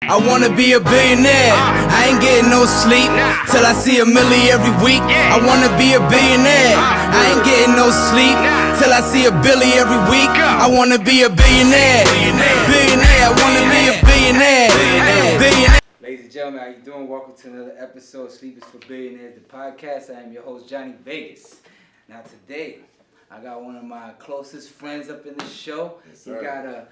I wanna be a billionaire. I ain't getting no sleep till I see a milli every week. I wanna be a billionaire. I ain't getting no sleep till I see a billy every week. I wanna be a billionaire. Billionaire. I wanna be a billionaire. Billionaire. Ladies and gentlemen, how you doing? Welcome to another episode of Sleep is for Billionaires, the podcast. I am your host, Johnny Vegas. Now today, I got one of my closest friends up in the show. Yes, he got a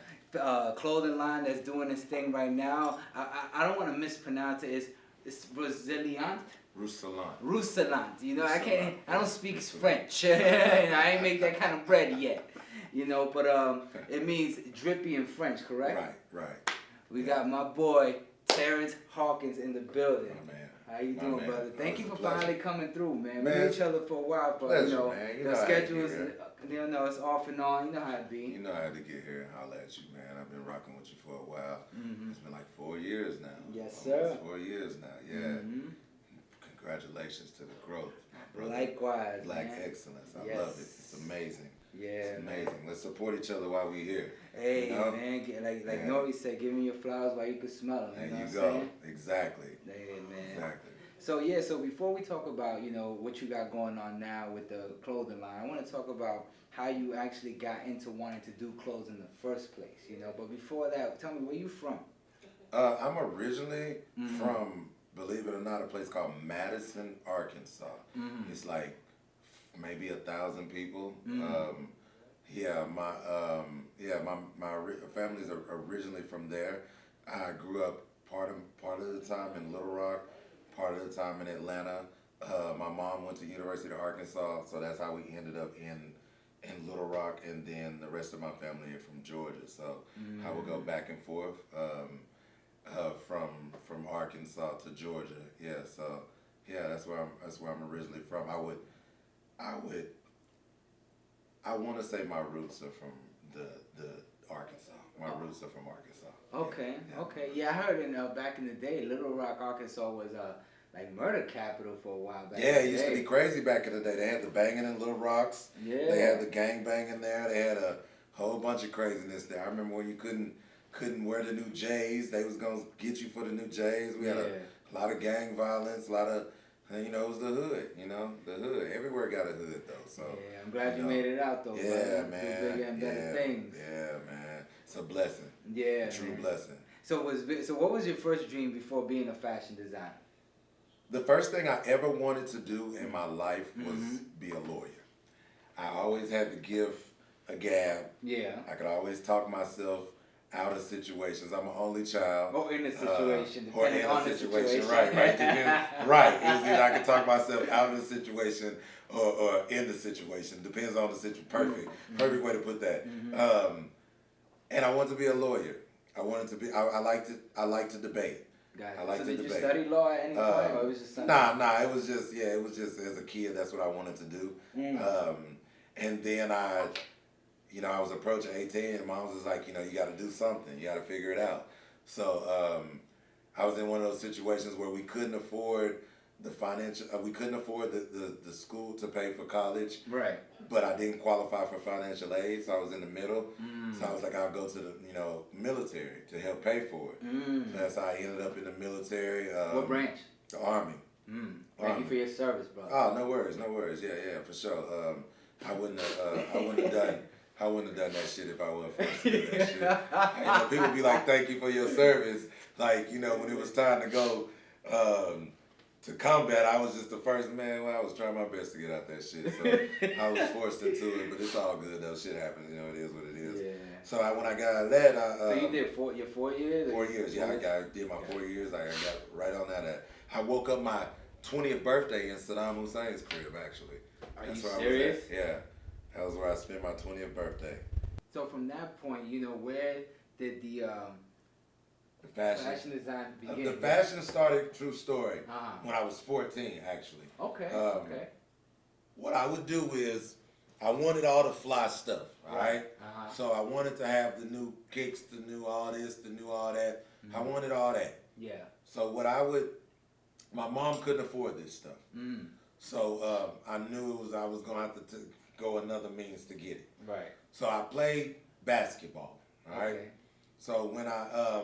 clothing line that's doing this thing right now. I don't want to mispronounce it. It's Ruisselant. Ruisselant. You know, Ruisselant. I don't speak French. I ain't make that kind of bread yet. You know, but it means drippy in French, correct? Right. We got my boy Terrance Hawkins in the building. My man. How you doing, brother? Thank you for finally coming through, man. We Man, knew each other for a while, but pleasure, you know, man. the schedules, it's off and on. You know how it be. You know how to get here and holler at you, man. I've been rocking with you for a while. Mm-hmm. It's been like 4 years now. Yes, sir. 4 years now, yeah. Mm-hmm. Congratulations to the growth, my brother. Likewise, Black man. excellence. I love it. It's amazing. Yeah, it's amazing. Man. Let's support each other while we're here. Hey, you know? Man, like Nori said, give me your flowers while you can smell them. There you go. Exactly. Hey, man. Exactly. So before we talk about, what you got going on now with the clothing line, I want to talk about how you actually got into wanting to do clothes in the first place, But before that, tell me, where you from? I'm originally from, believe it or not, a place called Madison, Arkansas. Mm-hmm. It's like maybe 1,000 people. Mm-hmm. My family's originally from there. I grew up part of the time in Little Rock, part of the time in Atlanta. My mom went to University of Arkansas, so that's how we ended up in Little Rock, and then the rest of my family are from Georgia. So I would go back and forth from Arkansas to Georgia. Yeah, so that's where I'm originally from. I want to say my roots are from the Arkansas. My roots are from Arkansas. Okay, okay. Yeah, I heard back in the day, Little Rock, Arkansas was like murder capital for a while back. Yeah, it used to be crazy back in the day. They had the banging in Little Rocks. Yeah. They had the gang banging there. They had a whole bunch of craziness there. I remember when you couldn't wear the new J's. They was gonna get you for the new J's. We had a lot of gang violence, a lot of. It was the hood, the hood. Everywhere got a hood, though. So yeah, I'm glad you made it out, though. Yeah, bro. man. Bigger and better things. Yeah, man. It's a blessing. Yeah, a true blessing. So what was your first dream before being a fashion designer? The first thing I ever wanted to do in my life was be a lawyer. I always had to give a gab. Yeah. I could always talk myself out of situations. I'm an only child. Or in a situation. Or in a situation. Right. Right. It was either I could talk myself out of the situation or in the situation. Depends on the situation. Perfect way to put that. And I wanted to be a lawyer. I wanted to be. I like to debate. Got it. I like to debate. Did you study law at any point, or it was just something? Nah. It was just as a kid. That's what I wanted to do. And then I was approaching 18, and Mom was just like, you got to do something. You got to figure it out. So I was in one of those situations where we couldn't afford the financial. We couldn't afford the school to pay for college. Right. But I didn't qualify for financial aid, so I was in the middle. So I was like, I'll go to the military to help pay for it. So that's how I ended up in the military. What branch? The Army. Thank you for your service, brother. Oh, no worries. Yeah, for sure. I wouldn't have done that shit if I wasn't forced to do that shit. People be like, thank you for your service. Like, when it was time to go to combat, I was just the first man. Well, I was trying my best to get out that shit. So I was forced into it, but it's all good though. Shit happens. It is what it is. Yeah. So when I got out of that, so you did your 4 years? 4 years, yeah. I did my 4 years. I got right on that. I woke up my 20th birthday in Saddam Hussein's crib, actually. Are you serious? Yeah. That was where I spent my 20th birthday. So from that point, where did the fashion design begin? The fashion started, true story, when I was 14, actually. Okay. What I would do is, I wanted all the fly stuff, right? So I wanted to have the new kicks, the new all this, the new all that. I wanted all that. Yeah. So my mom couldn't afford this stuff. So I knew I was going to have to go another means to get it. Right. So I played basketball, all right? Okay. So when I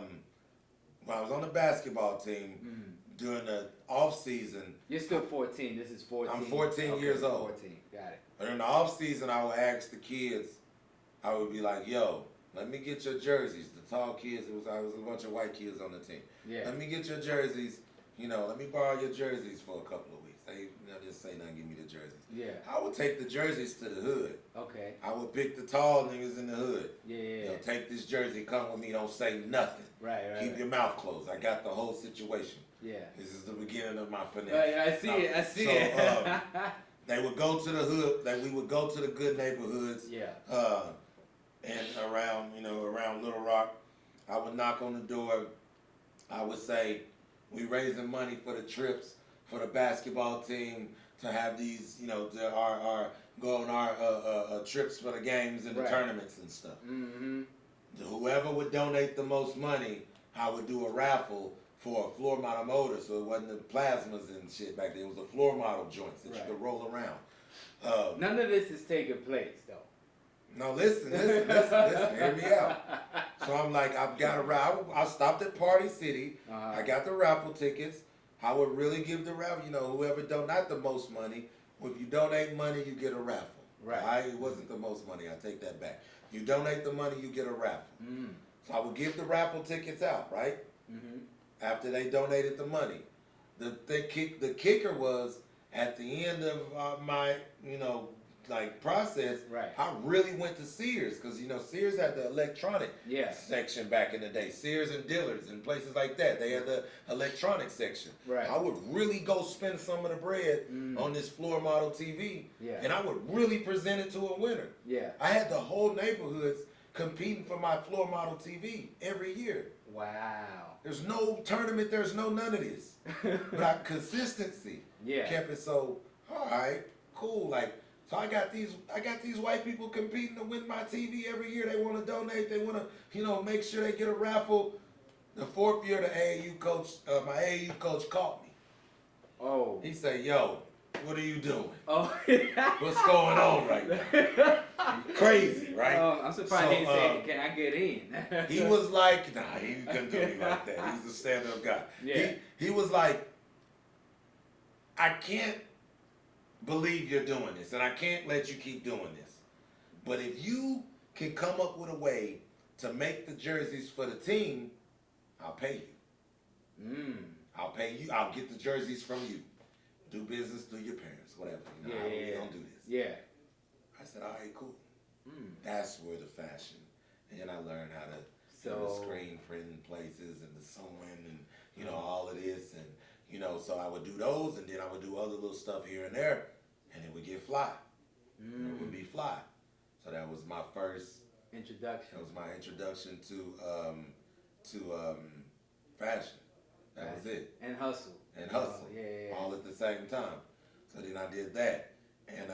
when I was on the basketball team during the off season. You're still 14. This is 14. I'm 14 okay, years old. 14. Got it. During the off season, I would ask the kids. I would be like, "Yo, let me get your jerseys." The tall kids. I was a bunch of white kids on the team. Yeah. Let me get your jerseys. Let me borrow your jerseys for a couple of weeks. They just say nothing, give me the jerseys. Yeah. I would take the jerseys to the hood. Okay. I would pick the tall niggas in the hood. Yeah. Take this jersey, come with me, don't say nothing. Right. Keep your mouth closed. I got the whole situation. Yeah. This is the beginning of my finesse. Right, I see it. I see it. They would go to the hood. We would go to the good neighborhoods. Yeah. And around Little Rock, I would knock on the door. I would say, we raising money for the trips for the basketball team to have these, go on our trips for the games and the tournaments and stuff. Mm-hmm. Whoever would donate the most money, I would do a raffle for a floor model motor, so it wasn't the plasmas and shit back then. It was the floor model joints that you could roll around. None of this is taking place, though. No, listen, hear me out. So I'm like, I've got a raffle. I stopped at Party City. I got the raffle tickets. I would really give the raffle, whoever donate the most money. If you donate money, you get a raffle. Right. It wasn't the most money. I take that back. You donate the money, you get a raffle. So I would give the raffle tickets out, right? After they donated the money. The kicker was at the end of my, process, I really went to Sears because, Sears had the electronic section back in the day. Sears and Dillard's and places like that. They had the electronic section. Right. I would really go spend some of the bread on this floor model TV, and I would really present it to a winner. Yeah. I had the whole neighborhoods competing for my floor model TV every year. Wow. There's no tournament, there's none of this. But consistency kept it so, all right, cool. So I got these white people competing to win my TV every year. They want to donate. They want to, make sure they get a raffle. The fourth year, the AAU coach, my AAU coach caught me. Oh. He said, "Yo, what are you doing? Oh. What's going on right now? Crazy, right?" I'm surprised he didn't say, "Can I get in?" He was like, "Nah, he couldn't do me like that. He's a stand-up guy." Yeah. He was like, "I can't believe you're doing this, and I can't let you keep doing this. But if you can come up with a way to make the jerseys for the team, I'll pay you. I'll pay you. I'll get the jerseys from you. Do business through your parents, whatever. How we gonna do this?" Yeah. I said, "All right, cool." That's where the fashion, and then I learned how to the screen printing places and the sewing and all of this and so I would do those and then I would do other little stuff here and there and it would get fly. It would be fly. So that was my first introduction. That was my introduction to fashion. That was it. And hustle. And hustle. Yeah. All at the same time. So then I did that. And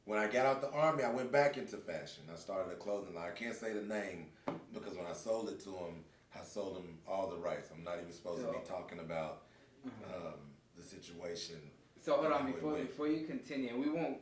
when I got out the Army, I went back into fashion. I started a clothing line. I can't say the name because when I sold it to him, I sold him all the rights. I'm not even supposed to be talking about the situation. So hold on, before you continue, we won't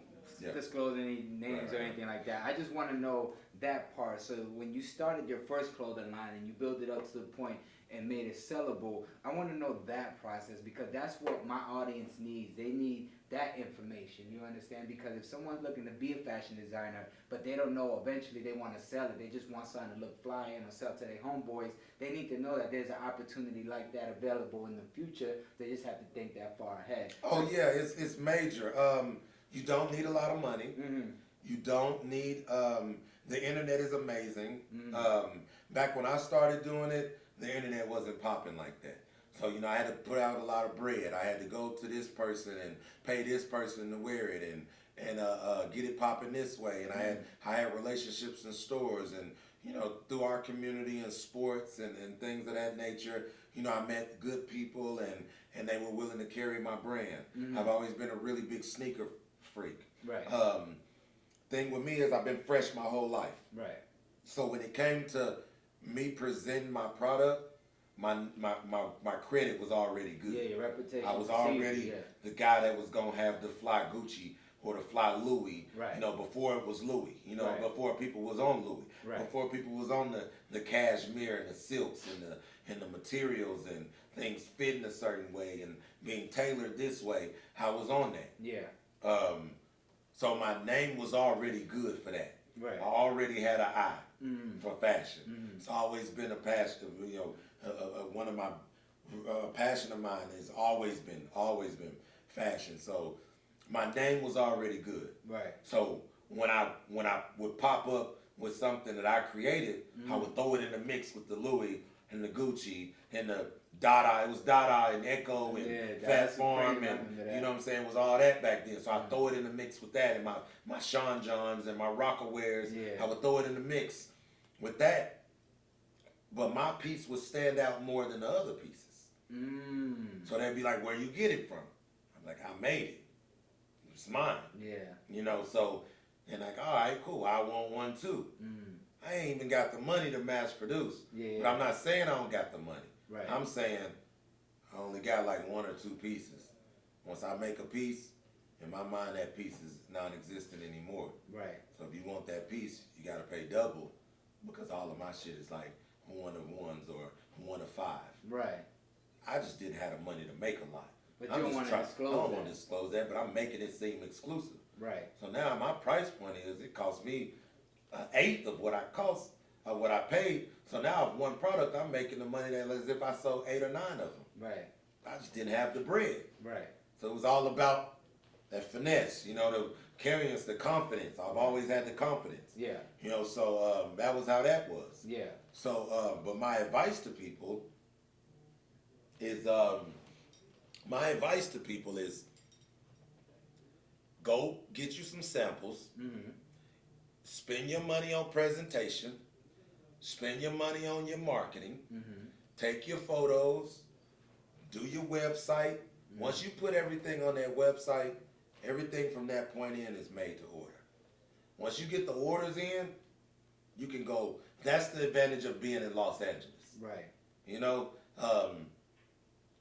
disclose any names or anything like that. I just want to know that part. So when you started your first clothing line and you built it up to the point and made it sellable, I want to know that process because that's what my audience needs. They need that information, you understand? Because if someone's looking to be a fashion designer, but they don't know eventually they want to sell it, they just want something to look fly and or sell to their homeboys, they need to know that there's an opportunity like that available in the future. They just have to think that far ahead. Oh yeah, it's major. You don't need a lot of money. You don't need, the internet is amazing. Back when I started doing it, the internet wasn't popping like that. So, I had to put out a lot of bread. I had to go to this person and pay this person to wear it and get it popping this way. And I had relationships in stores and, through our community and sports and things of that nature, I met good people and they were willing to carry my brand. I've always been a really big sneaker freak. Right. Thing with me is I've been fresh my whole life. Right. So when it came to me presenting my product, my credit was already good. Yeah, your reputation. I was already the guy that was gonna have the fly Gucci or to fly Louis, Right. you know, before it was Louis, you know, Right. before people was on Louis, Right. before people was on the cashmere and the silks and the materials and things fitting a certain way and being tailored this way. I was on that. Yeah. So my name was already good for that. Right. I already had an eye for fashion. It's Mm-hmm. always been a passion. You know, one of my passion of mine has always been fashion. So my name was already good. Right. So when I would pop up with something that I created, I would throw it in the mix with the Louis and the Gucci and the Dada. It was Dada and Echo and Yeah, Fat that's Farm crazy. I and remember that. you know what I'm saying, it was all that back then. So I throw it in the mix with that and my Sean Johns and my Rockawares. Yeah. I would throw it in the mix with that. But my piece would stand out more than the other pieces. So they'd be like, where you get it from? I'm like, I made it. It's mine. Yeah. You know, so they're like, all right, cool. I want one too. I ain't even got the money to mass produce. Yeah. But I'm not saying I don't got the money. Right. I'm saying I only got like one or two pieces. Once I make a piece, in my mind that piece is non-existent anymore. Right. So if you want that piece, you gotta pay double because all of my shit is like one of ones or one of five. Right. I just didn't have the money to make a lot. But I'm you don't just want to trying- disclose I don't that. want to disclose that, but I'm making it seem exclusive. Right. So now my price point is it cost me an eighth of what I paid. So now of one product, I'm making the money that as if I sold 8 or 9 of them. Right. I just didn't have the bread. Right. So it was all about that finesse, you know, the carrying the confidence. I've always had the confidence. Yeah. You know, so that was how that was. Yeah. So, but my advice to people is, go get you some samples, spend your money on presentation, spend your money on your marketing, take your photos, do your website. Once you put everything on that website, everything from that point in is made to order. Once you get the orders in, you can go. That's the advantage of being in Los Angeles. Right. You know,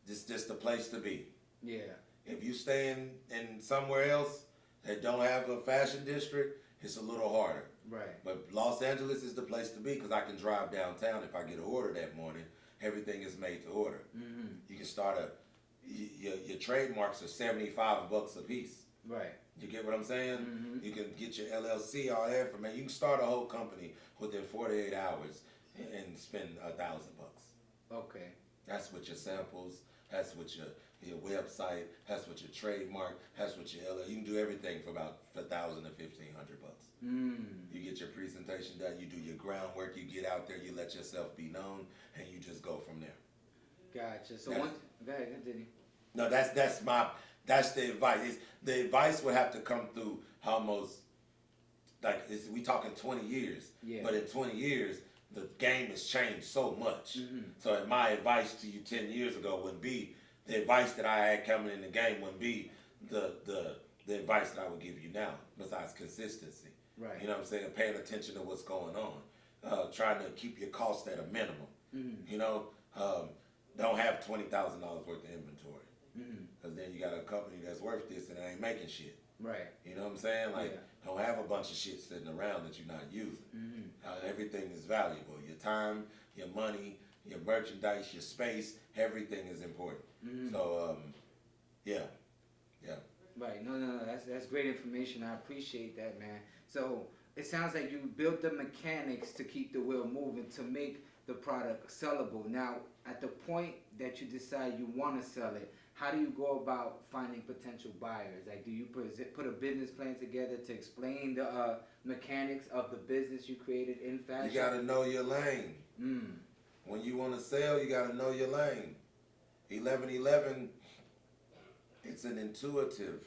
it's just the place to be. Yeah. If you stay in somewhere else that don't have a fashion district, it's a little harder. Right. But Los Angeles is the place to be because I can drive downtown if I get an order that morning. Everything is made to order. You can start your trademarks are $75 a piece. Right. You get what I'm saying? You can get your LLC, all that information. You can start a whole company within 48 hours and spend $1,000. Okay. That's with your samples. That's with your website. That's with your trademark. That's with your LLC. You can do everything for about $1,000 to $1,500. You get your presentation done. You do your groundwork. You get out there. You let yourself be known, and you just go from there. Gotcha. So That's- once, go ahead, continue. No, that's the advice. The advice would have to come through almost like we talking 20 years. Yeah. But in 20 years, the game has changed so much. So my advice to you 10 years ago wouldn't be the advice that I had coming in the game. Wouldn't be the advice that I would give you now. Besides consistency. Right. You know what I'm saying? Paying attention to what's going on. Trying to keep your cost at a minimum. You know, don't have $20,000 worth of inventory. Because then you got a company that's worth this and it ain't making shit. Right. You know what I'm saying? Like, Yeah. don't have a bunch of shit sitting around that you're not using. Everything is valuable. Your time, your money, your merchandise, your space, everything is important. So, yeah. Right. No. That's great information. I appreciate that, man. So it sounds like you built the mechanics to keep the wheel moving to make the product sellable. Now, at the point that you decide you want to sell it, how do you go about finding potential buyers? Like, do you put a business plan together to explain the mechanics of the business you created in fashion? You gotta know your lane. When you wanna sell, you gotta know your lane. 1111, it's an intuitive.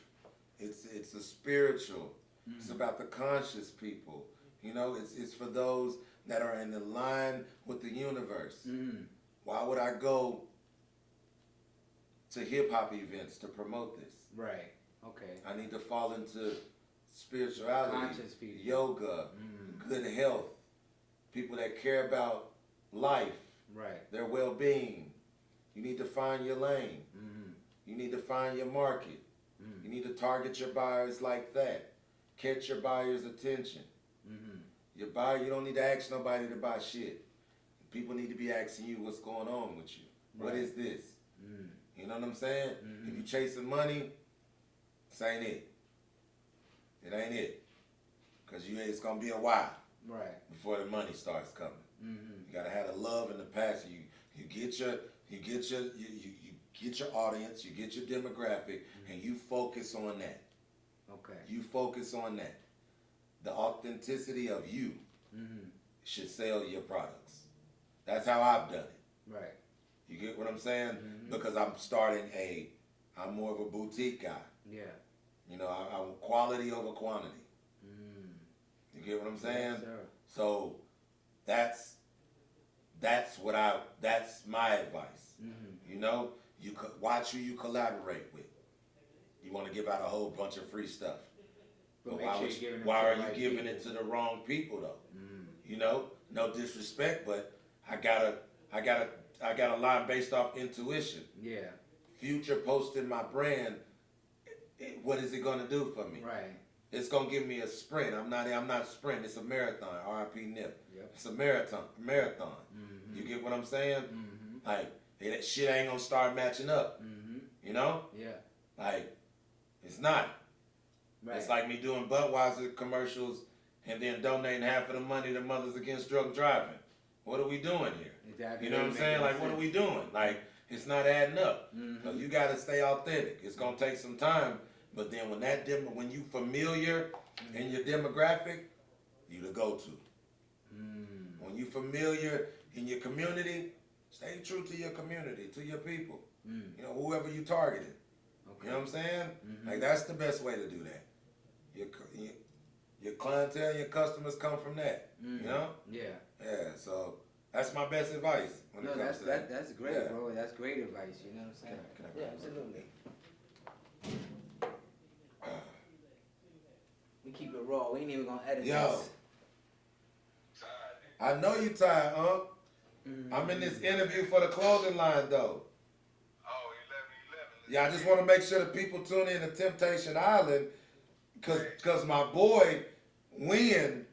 It's a spiritual. It's about the conscious people. You know, it's for those that are in the line with the universe. Why would I go to hip hop events to promote this? Right. Okay. I need to fall into spirituality, Conscious people. yoga, good health, people that care about life, Right. their well-being. You need to find your lane. You need to find your market. You need to target your buyers like that. Catch your buyer's attention. Your buyer, you don't need to ask nobody to buy shit. People need to be asking you what's going on with you. What is this? You know what I'm saying? If you chasing money, this ain't it. It ain't it. Because it's going to be a while before the money starts coming. You got to have the love and the passion. You get your audience, you get your demographic, and you focus on that. Okay. You focus on that. The authenticity of you should sell your products. That's how I've done it. Right. You get what I'm saying? Because I'm more of a boutique guy. Yeah. You know, I'm quality over quantity. You get what I'm saying? Yes, sir. So that's my advice. You know, watch who you collaborate with. You want to give out a whole bunch of free stuff. But why are you giving it to the wrong people though? You know, no disrespect, but I got a line based off intuition. Yeah. Future posting my brand, what is it gonna do for me? Right. It's gonna give me a sprint. I'm not sprint. It's a marathon. R.I.P. Nip. Yep. It's a marathon. You get what I'm saying? Like that shit ain't gonna start matching up. You know? Yeah. Like it's not. Right. It's like me doing Budweiser commercials and then donating half of the money to Mothers Against Drug Driving. What are we doing here? Exactly. You know what I'm saying? Like, what are we doing? Like, it's not adding up. So you got to stay authentic. It's gonna take some time, but then when you familiar in your demographic, you the go-to. When you familiar in your community, stay true to your community, to your people. You know, whoever you targeting. Okay. You know what I'm saying? Like that's the best way to do that. Your clientele, your customers come from that. You know? Yeah. Yeah. So that's my best advice when it comes to that. That's great, bro. That's great advice. You know what I'm saying? Can I yeah, absolutely. We keep it raw. We ain't even gonna edit this. I know you tired, huh? I'm in this interview for the clothing line, though. Oh, 11. Yeah, I just want to make sure the people tune in to Temptation Island, cause my boy, Win,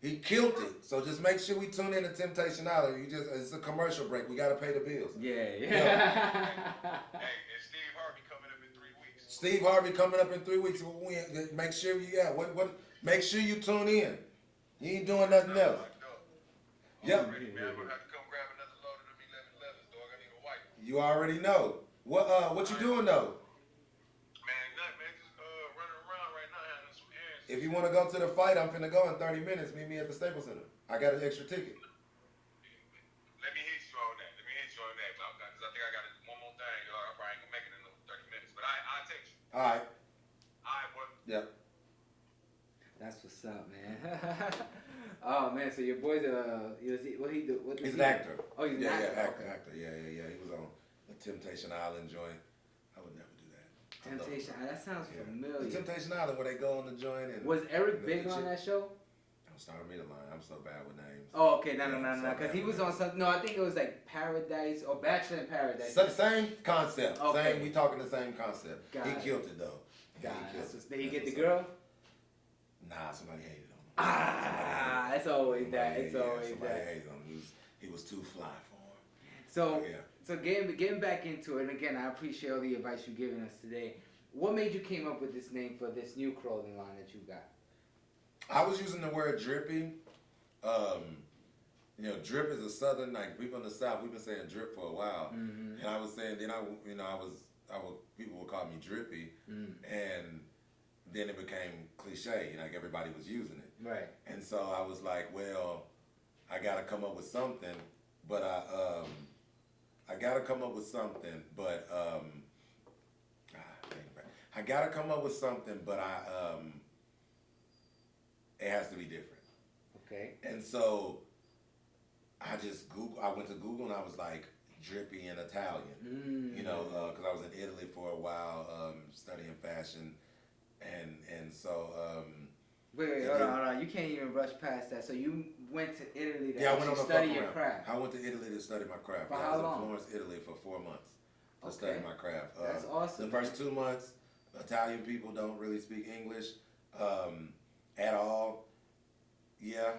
he killed it. So just make sure we tune in to Temptation Island. It's a commercial break. We gotta pay the bills. Yeah. Hey, and Steve Harvey coming up in 3 weeks. Steve Harvey coming up in 3 weeks. Make sure make sure you tune in. You ain't doing nothing else. Yep. Already, man. I'm gonna have to come grab another load of them 1111s, dog. I need a wipe. You already know. What you doing though? Man, nothing, man. Just running around right now, having some errands. If you want to go to the fight, I'm finna go in 30 minutes. Meet me at the Staples Center. I got an extra ticket. Let me hit you on that. Because I think I got one more thing, dog. I probably ain't gonna make it in 30 minutes. But I'll text you. All right. All right, boy. Yep. That's what's up, man. Oh man, so your boy's what he do? He's an actor. Oh, he's an actor. Actor. Yeah. He was on the Temptation Island joint. I would never do that. Temptation. That sounds familiar. The Temptation Island, where they go on the joint and. Was Eric big on that show? Don't start me to line. I'm so bad with names. Oh, okay, no, because he was on something. No, I think it was like Paradise or Bachelor in Paradise. Same concept. Okay. We talking the same concept. Got he it. killed it though. Did he get the girl? Nah, somebody hated him. It's always that. It's always somebody that. hated him. He was too fly for him. So getting back into it, and again, I appreciate all the advice you've given us today. What made you came up with this name for this new clothing line that you got? I was using the word drippy. You know, drip is a southern, like people in the South, we've been saying drip for a while. And I was saying, then people would call me drippy, and then it became cliche, like everybody was using it. Right. And so I was like, well, I gotta come up with something, but I gotta come up with something, but it has to be different. Okay. And so I went to Google and I was like, drippy in Italian, you know, because I was in Italy for a while studying fashion, and so. Wait, hold on. You can't even rush past that. So you went to Italy to study your craft. I went to Italy to study my craft. For I how was long? in Florence, Italy for 4 months to study my craft. That's awesome. The first 2 months, Italian people don't really speak English at all. Yeah,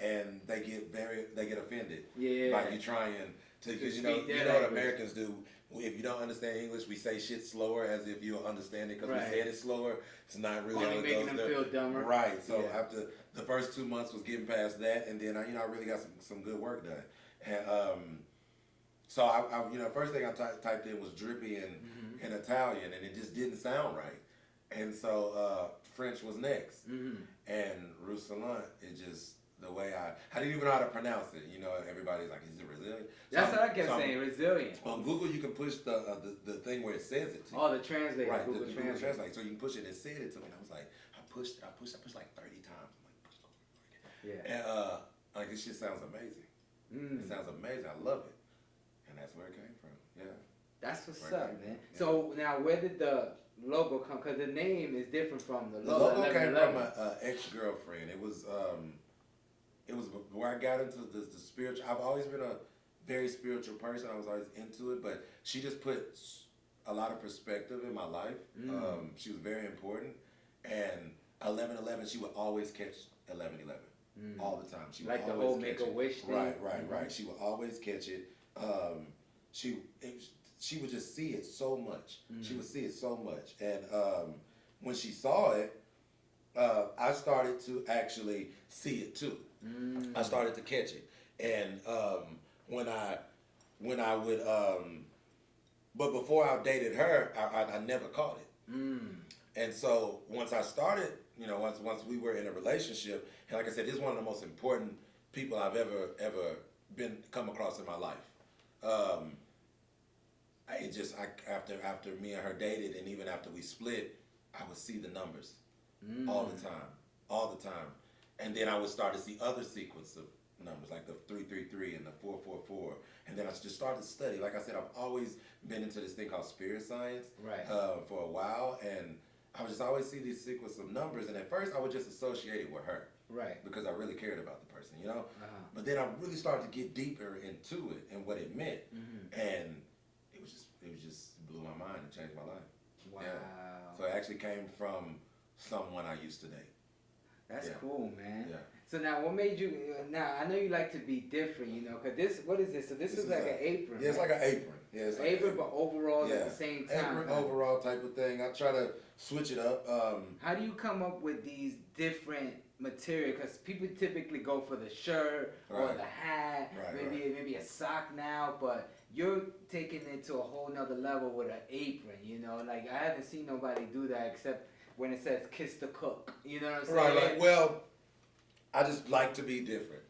and they get offended. Yeah. Like you trying to, because you know what Americans do. If you don't understand English, we say shit slower as if you'll understand it because we said it slower. It's not really only making them feel dumber. Right. So after the first 2 months was getting past that, and then I really got some good work done. And so I first thing I typed in was drippy in Italian, and it just didn't sound right. And so French was next, and Ruisselant, it just the way I didn't even know how to pronounce it. You know, everybody's like, "Is it Brazilian?" That's what I kept saying, resilient. On Google, you can push the thing where it says it to you. Oh, the translator. Right, Google the Translate. So you can push it. It said it to me, and I was like, I pushed like 30 times. I'm like, push over. Yeah. And like this shit sounds amazing. It sounds amazing. I love it, and that's where it came from. Yeah. That's what's up, man. Yeah. So now, where did the logo come? Because the name is different from the logo. The logo came from my ex-girlfriend. It was where I got into the spiritual. I've always been a very spiritual person. I was always into it, but she just put a lot of perspective in my life. She was very important, and 11/11, she would always catch 11/11 all the time. She would like the always whole Make-A-Wish thing. Right. She would always catch it. She would just see it so much. She would see it so much, and when she saw it, I started to actually see it too. I started to catch it, and when I would, but before I dated her, I never caught it. And so once I started, once we were in a relationship, and like I said, this is one of the most important people I've ever come across in my life. After me and her dated, and even after we split, I would see the numbers all the time, and then I would start to see other sequence of numbers like the 333 and the 444, and then I just started to study. Like I said, I've always been into this thing called spirit science for a while, and I would just always see these sequence of numbers, and at first I would just associate it with her, because I really cared about the person, But then I really started to get deeper into it and what it meant, and it just blew my mind and changed my life. Wow. Yeah. So it actually came from someone I used to date. That's cool, man. Yeah. So now, what made you? Now I know you like to be different, Cause what is this? So this is like an apron. Yeah, it's like an apron. Yeah, it's like apron, but overalls at the same time. Apron, overall type of thing. I try to switch it up. How do you come up with these different material? Because people typically go for the shirt or the hat, maybe a sock now, but you're taking it to a whole nother level with an apron. Like I haven't seen nobody do that except when it says "Kiss the Cook." You know what I'm saying? Right. Well, I just like to be different.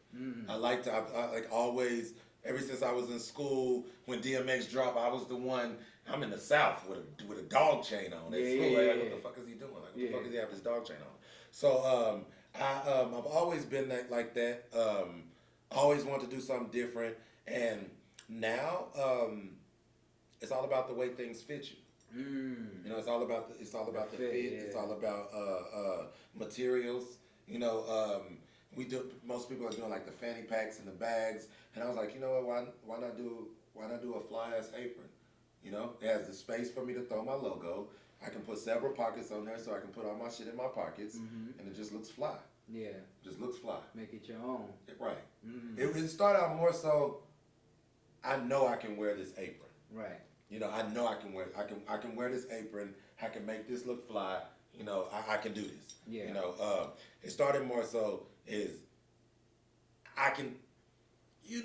I like to. I like always. Ever since I was in school, when DMX dropped, I was the one. I'm in the South with a dog chain on. At school, like, what the fuck is he doing? Like, what the fuck does he have this dog chain on? So I've always been like that. Always want to do something different, and now it's all about the way things fit you. It's all about the fit. It's all about materials. Most people are doing like the fanny packs and the bags, and I was like, you know what? Why not do a fly ass apron? It has the space for me to throw my logo. I can put several pockets on there, so I can put all my shit in my pockets, and it just looks fly. Yeah, just looks fly. Make it your own. Right. It started out more so. I know I can wear this apron. Right. I know I can wear this apron. I can make this look fly. I can do this. Yeah. It started more so is I can.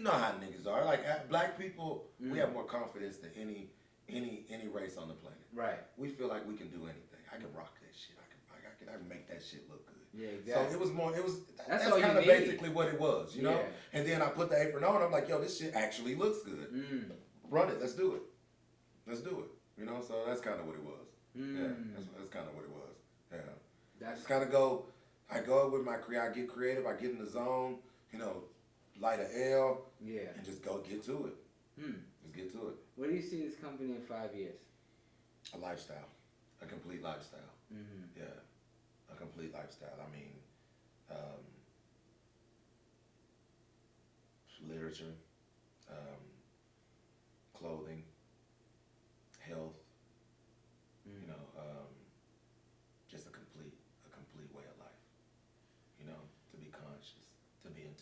How niggas are. Like black people, we have more confidence than any race on the planet. Right. We feel like we can do anything. I can rock that shit. I can make that shit look good. Yeah, exactly. So that's all kind of you need. basically what it was, Yeah. And then I put the apron on. I'm like, yo, this shit actually looks good. Run it. Let's do it. So that's kind of what it was. Yeah, that's kind of what it was. Yeah. Just kind of I go with my I get creative. I get in the zone. Light a L. Yeah. And just go get to it. Just get to it. Where do you see this company in 5 years? A lifestyle, a complete lifestyle. Yeah, a complete lifestyle. I mean, literature, clothing, health.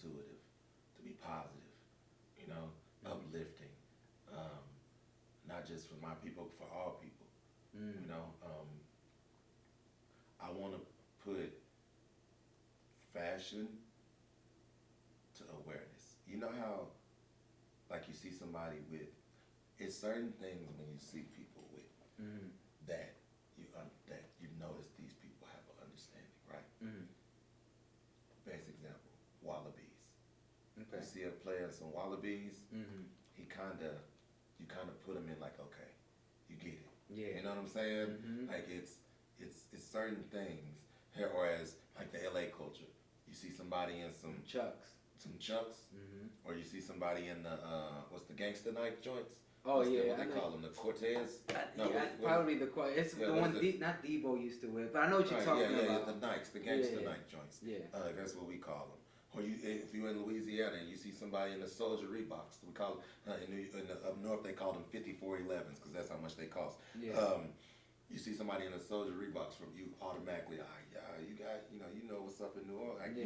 intuitive, to be positive, you know, uplifting, not just for my people, but for all people. You know, I want to put fashion to awareness. You know how, like, you see somebody with, it's certain things when you see people with that you notice these people have an understanding, right? Best example, wallabies. Okay. You see a player in some wallabies, you kind of put him in like, okay, you get it. Yeah. You know what I'm saying? Like it's certain things. Whereas like the LA culture, you see somebody in some Chucks. Or you see somebody in the what's the gangster night joints? Oh What yeah, they call them, the Cortez? probably the it's yeah, the one what's it? Not Debo used to wear, but I know what you're talking about. The Nikes, the gangster Yeah. night joints. Yeah. That's what we call them. Or if you're in Louisiana and you see somebody in the Soldier Reeboks, we call up north they call them 5411s because that's how much they cost. Yeah. You see somebody in a Soldier Reeboks from you automatically, you know what's up in New Orleans.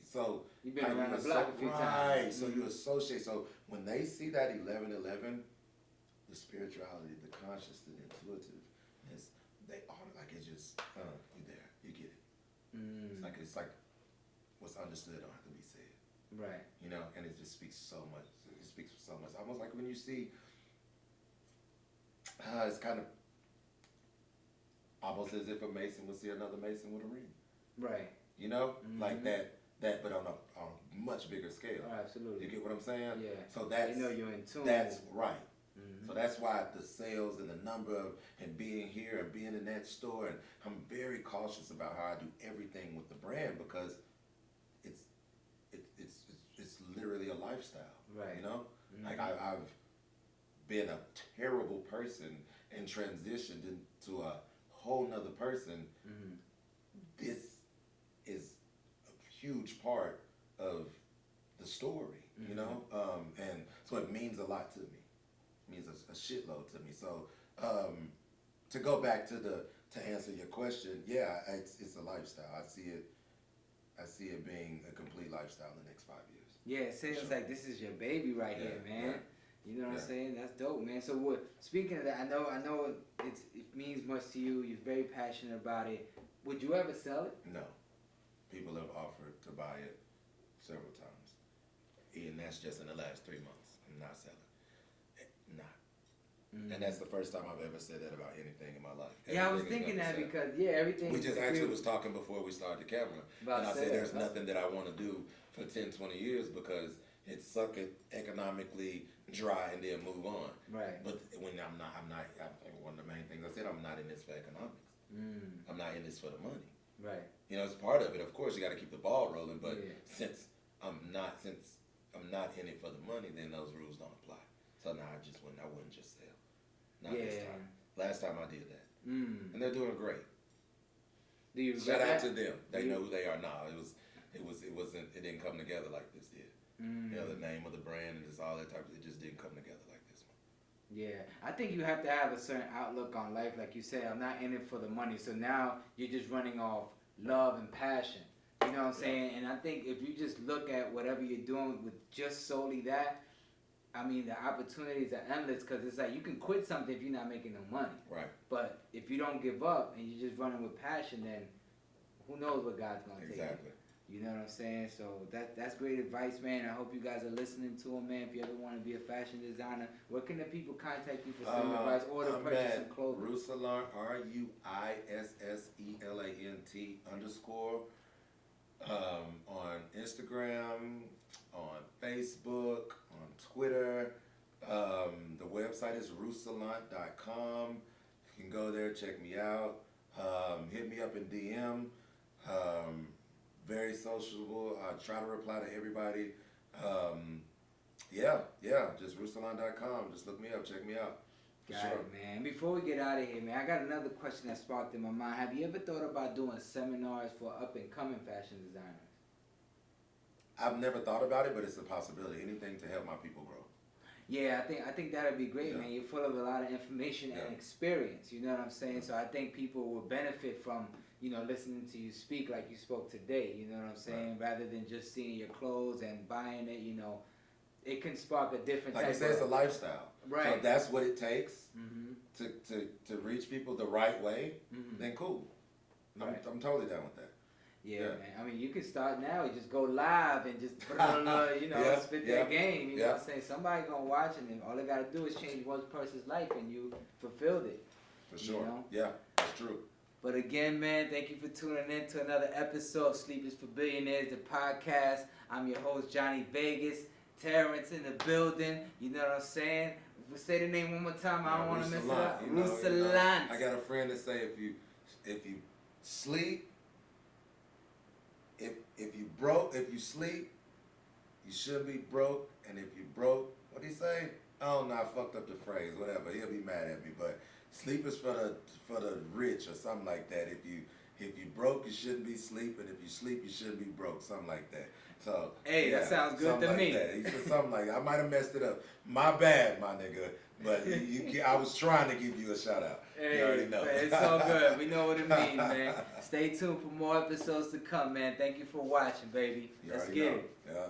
So you've been around the block a few times. So you associate. So when they see that 1111, the spirituality, the conscious, the intuitiveness, they are like it's just you there, you get it. It's like what's understood don't have to be said. Right. You know, and it just speaks so much. It speaks so much. Almost like when you see, it's kind of almost as if a Mason would see another Mason with a ring. Right. You know, like that, but on a much bigger scale. Oh, absolutely. You get what I'm saying? Yeah. So that's, you know you're in tune. That's right. So that's why the sales and the number of, and being here and being in that store, and I'm very cautious about how I do everything with the brand because it's literally a lifestyle. Right. You know, like I've been a terrible person and transitioned into a whole nother person. This is a huge part of the story, you know, and so it means a lot to me. It means a shitload to me. So to go back to answer your question, yeah, it's a lifestyle. I see it being a complete lifestyle in the next 5 years. Yeah, it seems like this is your baby right here, man. Yeah. You know what I'm saying? That's dope, man. So speaking of that, I know it means much to you. You're very passionate about it. Would you ever sell it? No. People have offered to buy it several times. And that's just in the last 3 months. I'm not selling. Not. And that's the first time I've ever said that about anything in my life. Yeah, I was thinking that because, everything. We just actually was talking before we started the camera. And I said there's nothing that I want to do for 10, 20 years because it's suck it economically dry and then move on. Right. But when I'm not, one of the main things I said, I'm not in this for economics. I'm not in this for the money. Right. You know, it's part of it. Of course, you got to keep the ball rolling. But since I'm not in it for the money, then those rules don't apply. So now I wouldn't just sell. Not this time. Last time I did that, and they're doing great. Do you shout out to them? They know who they are now. It didn't come together like this did. You know, the name of the brand and just all that type of, it just didn't come together like this one. Yeah, I think you have to have a certain outlook on life. Like you said, I'm not in it for the money. So now you're just running off love and passion. You know what I'm saying? And I think if you just look at whatever you're doing with just solely that, I mean, the opportunities are endless because it's like you can quit something if you're not making no money. Right. But if you don't give up and you're just running with passion, then who knows what God's going to take you. Exactly. You know what I'm saying? So that's great advice, man. I hope you guys are listening to him, man. If you ever want to be a fashion designer, where can the people contact you for some advice or to purchase some clothing? Ruisselant, RUISSELANT_, on Instagram, on Facebook, on Twitter. The website is ruisselant.com. You can go there, check me out. Hit me up in DM. Very sociable. I try to reply to everybody. Just ruisselant.com. Just look me up, check me out. Got it, man. Before we get out of here, man, I got another question that sparked in my mind. Have you ever thought about doing seminars for up-and-coming fashion designers? I've never thought about it, but it's a possibility. Anything to help my people grow. Yeah, I think that'd be great, man. You're full of a lot of information and experience. You know what I'm saying? So I think people will benefit from, listening to you speak like you spoke today, you know what I'm saying? Right. Rather than just seeing your clothes and buying it, it can spark a different Like type I said, it's a lifestyle. Right. So if that's what it takes Mm-hmm. to reach people the right way, Mm-hmm. then cool. Right. I'm totally down with that. Yeah, Yeah. man. I mean, you can start now. You just go live and just, Yeah, spit yeah, that game. You know yeah. what I'm saying? Somebody gonna watch it, and all they gotta do is change one person's life, and you fulfilled it. For sure. You know? Yeah, that's true. But again, man, thank you for tuning in to another episode of Sleep is for Billionaires, the podcast. I'm your host, Johnny Vegas. Terrence in the building. You know what I'm saying? If we say the name one more time, I don't want to mess it up. Ruisselant. I got a friend that say if you sleep, if you sleep, you shouldn't be broke, and if you broke, what'd he say? I don't know, I fucked up the phrase, whatever. He'll be mad at me, but sleep is for the rich or something like that. If you broke, you shouldn't be sleeping. If you sleep, you shouldn't be broke, something like that. So hey, yeah, that sounds good to like me. That. He said something like that. I might have messed it up. My bad, my nigga. But I was trying to give you a shout out. Hey, you already know. Man, it's all good. We know what it means, man. Stay tuned for more episodes to come, man. Thank you for watching, baby. You Let's already get know. it. Yeah.